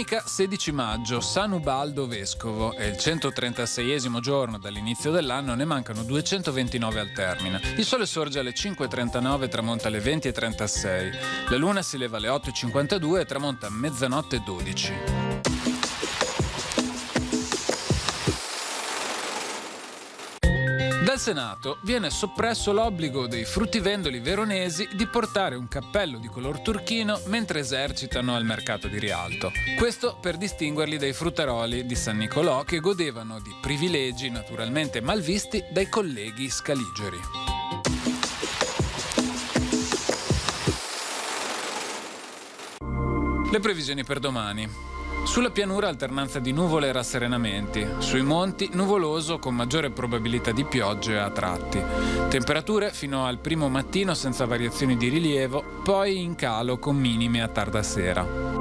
Domenica 16 maggio, San Ubaldo Vescovo, è il 136esimo giorno dall'inizio dell'anno, ne mancano 229 al termine. Il sole sorge alle 5.39 e tramonta alle 20.36. La luna si leva alle 8.52 e tramonta a mezzanotte e 12. Dal Senato viene soppresso l'obbligo dei fruttivendoli veronesi di portare un cappello di color turchino mentre esercitano al mercato di Rialto. Questo per distinguerli dai fruttaroli di San Nicolò, che godevano di privilegi naturalmente malvisti dai colleghi scaligeri. Le previsioni per domani. Sulla pianura alternanza di nuvole e rasserenamenti, sui monti nuvoloso con maggiore probabilità di piogge a tratti. Temperature fino al primo mattino senza variazioni di rilievo, poi in calo con minime a tarda sera.